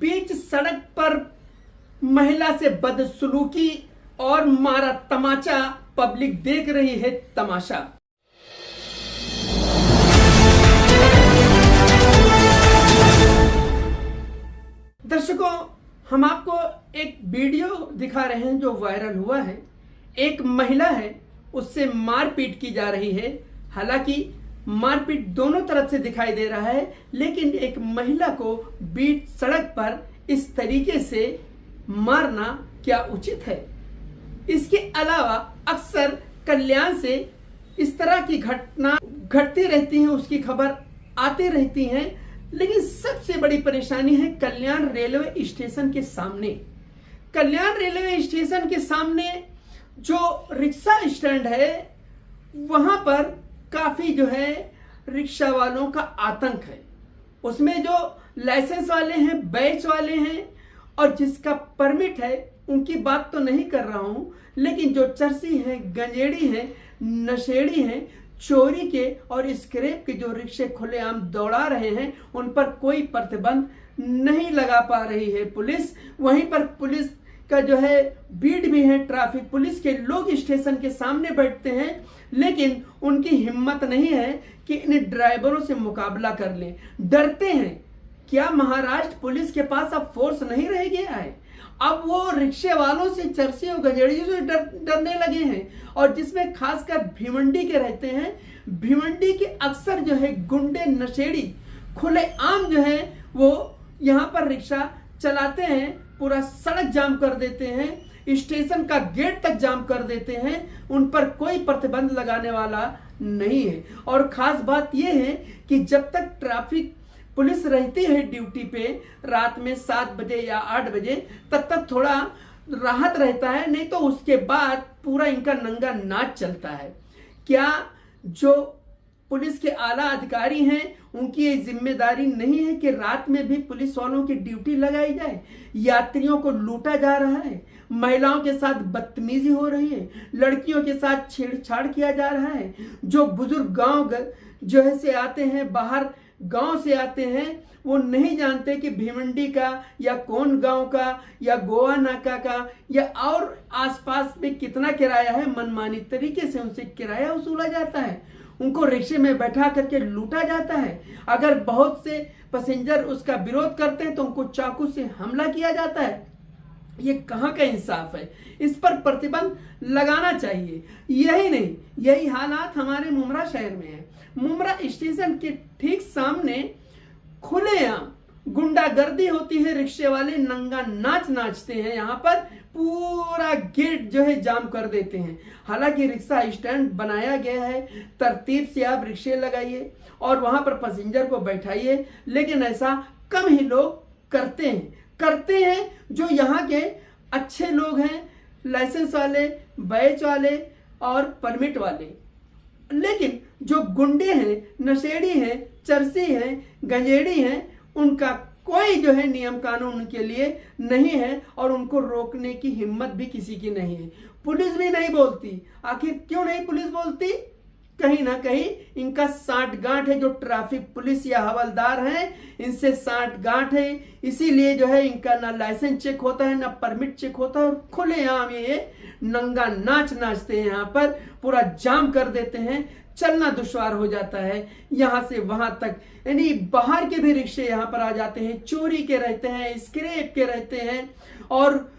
बीच सड़क पर महिला से बदसलूकी और मारा तमाचा, पब्लिक देख रही है तमाशा। दर्शकों, हम आपको एक वीडियो दिखा रहे हैं जो वायरल हुआ है। एक महिला है, उससे मारपीट की जा रही है। हालांकि मारपीट दोनों तरफ से दिखाई दे रहा है, लेकिन एक महिला को बीच सड़क पर इस तरीके से मारना क्या उचित है? इसके अलावा अक्सर कल्याण से इस तरह की घटना घटती रहती हैं, उसकी खबर आती रहती हैं। लेकिन सबसे बड़ी परेशानी है कल्याण रेलवे स्टेशन के सामने। कल्याण रेलवे स्टेशन के सामने जो रिक्शा स्टैंड है, वहां पर काफी जो है रिक्शा वालों का आतंक है। उसमें जो लाइसेंस वाले हैं, बैच वाले हैं और जिसका परमिट है, उनकी बात तो नहीं कर रहा हूं, लेकिन जो चरसी हैं, गंजेड़ी हैं, नशेड़ी हैं, चोरी के और स्क्रैप के जो रिक्शे खुलेआम दौड़ा रहे हैं, उन पर कोई प्रतिबंध नहीं लगा पा रही है पुलिस। वहीं पर पुलिस का जो है बीट भी है, ट्रैफिक पुलिस के लोग स्टेशन के सामने बैठते हैं, लेकिन उनकी हिम्मत नहीं है कि इन ड्राइवरों से मुकाबला कर लें। डरते हैं। क्या महाराष्ट्र पुलिस के पास अब फोर्स नहीं रह गया है? अब वो रिक्शे वालों से, चरसी और गंजेड़ियों से डरने लगे हैं। और जिसमें खासकर भिवंडी के रहते हैं, भिवंडी के अक्सर जो है गुंडे, नशेड़ी खुलेआम जो है वो यहाँ पर रिक्शा चलाते हैं, पूरा सड़क जाम कर देते हैं, स्टेशन का गेट तक जाम कर देते हैं। उन पर कोई प्रतिबंध लगाने वाला नहीं है। और खास बात यह है कि जब तक ट्रैफिक पुलिस रहती है ड्यूटी पे रात में 7 बजे या 8 बजे, तब तक थोड़ा राहत रहता है, नहीं तो उसके बाद पूरा इनका नंगा नाच चलता है। क्या जो पुलिस के आला अधिकारी हैं, उनकी ये जिम्मेदारी नहीं है कि रात में भी पुलिस वालों की ड्यूटी लगाई जाए? यात्रियों को लूटा जा रहा है, महिलाओं के साथ बदतमीजी हो रही है, लड़कियों के साथ छेड़छाड़ किया जा रहा है। जो बुजुर्ग गांव जो है से आते हैं, बाहर गांव से आते हैं, वो नहीं जानते कि भिवंडी का या कौन गांव का या गोवा नाका का या और आसपास में कितना किराया है। मनमानी तरीके से उनसे किराया वसूला जाता है, उनको रिक्शे में बैठा करके लूटा जाता है। अगर बहुत से पैसेंजर उसका विरोध करते हैं तो उनको चाकू से हमला किया जाता है। ये कहाँ का इंसाफ है? इस पर प्रतिबंध लगाना चाहिए। यही नहीं, यही हालात हमारे मुमरा शहर में है। मुमरा स्टेशन के ठीक सामने खुलेआम गुंडागर्दी होती है, रिक्शे वाले नंगा नाच नाचते हैं, यहाँ पर पूरा गेट जो है जाम कर देते हैं। हालांकि रिक्शा स्टैंड बनाया गया है, तरतीब से आप रिक्शे लगाइए और वहां पर पैसेंजर को बैठाइए, लेकिन ऐसा कम ही लोग करते हैं। जो यहाँ के अच्छे लोग हैं, लाइसेंस वाले, बैच वाले और परमिट वाले। लेकिन जो गुंडे हैं, नशेड़ी हैं, चरसी हैं, गंजेड़ी हैं, उनका कोई जो है नियम कानून उनके लिए नहीं है और उनको रोकने की हिम्मत भी किसी की नहीं है। पुलिस भी नहीं बोलती। आखिर क्यों नहीं पुलिस बोलती? कहीं ना कहीं इनका साठगांठ है। जो ट्रैफिक पुलिस या हवलदार हैं, इनसे साठगांठ है। इसीलिए जो है इनका ना लाइसेंस चेक होता है, ना परमिट चेक होता है, और खुलेआम ये नंगा नाच नाचते हैं, यहाँ पर पूरा जाम कर देते हैं। चलना दुश्वार हो जाता है यहाँ से वहां तक। यानी बाहर के भी रिक्शे यहाँ पर आ जाते हैं, चोरी के रहते हैं, स्क्रैप के रहते हैं और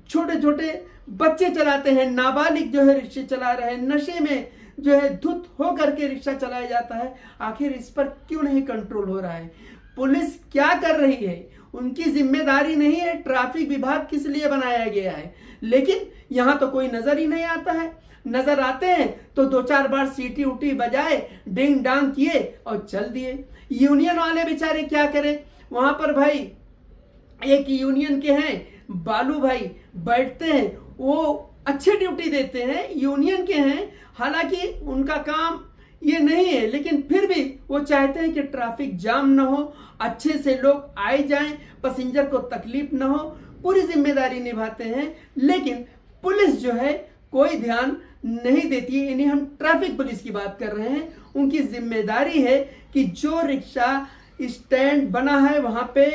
छोटे छोटे बच्चे चलाते हैं, नाबालिग जो है रिक्शे चला रहे हैं, नशे में जो है धुत हो करके रिक्शा चलाया जाता है। आखिर इस पर क्यों नहीं कंट्रोल हो रहा है? पुलिस क्या कर रही है? उनकी जिम्मेदारी नहीं है। ट्रैफिक विभाग किस लिए बनाया गया है? लेकिन यहाँ तो कोई नजर ही नहीं आता है। नजर आते हैं तो 2-4 बार सीटी उटी बजाए, डिंग डांग किए और चल दिए। यूनियन वाले बेचारे क्या करें? वहां पर भाई एक यूनियन के हैं, बालू भाई बैठते हैं, वो अच्छे ड्यूटी देते हैं, यूनियन के हैं। हालांकि उनका काम ये नहीं है, लेकिन फिर भी वो चाहते हैं कि ट्रैफिक जाम ना हो, अच्छे से लोग आए जाएं, पैसेंजर को तकलीफ ना हो, पूरी जिम्मेदारी निभाते हैं। लेकिन पुलिस जो है कोई ध्यान नहीं देती है। यानी हम ट्रैफिक पुलिस की बात कर रहे हैं। उनकी जिम्मेदारी है कि जो रिक्शा स्टैंड बना है वहां पे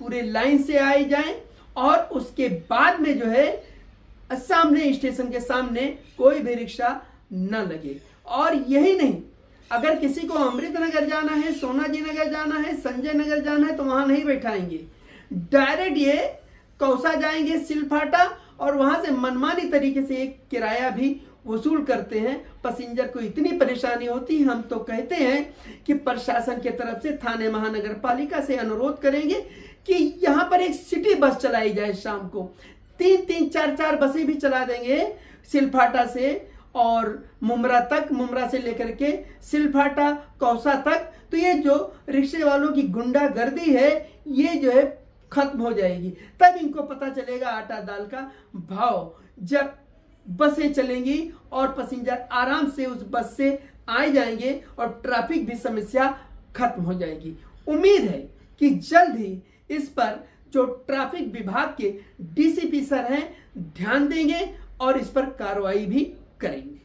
पूरे लाइन से आए जाएं और उसके बाद में जो है सामने स्टेशन के सामने कोई भी रिक्शा न लगे। और यही नहीं, अगर किसी को अमृतनगर जाना है, सोनाजी नगर जाना है, संजय नगर जाना है तो वहां नहीं बैठाएंगे, डायरेक्ट ये कौसा जाएंगे सिलफाटा और वहां से मनमानी तरीके से एक किराया भी वसूल करते हैं। पैसेंजर को इतनी परेशानी होती है, हम तो कहते हैं कि प्रशासन की तरफ से थाने महानगर पालिका से अनुरोध करेंगे कि यहाँ पर एक सिटी बस चलाई जाए, शाम को 3-3, 4-4 बसें भी चला देंगे सिलफाटा से और मुमरा तक, मुमरा से लेकर के सिलफाटा कौसा तक, तो ये जो रिक्शे वालों की गुंडागर्दी है ये जो है खत्म हो जाएगी। तब इनको पता चलेगा आटा दाल का भाव, जब बसें चलेंगी और पैसेंजर आराम से उस बस से आए जाएंगे और ट्रैफिक भी समस्या खत्म हो जाएगी। उम्मीद है कि जल्द ही इस पर जो ट्रैफिक विभाग के डीसीपी सर हैं ध्यान देंगे और इस पर कार्रवाई भी करेंगे।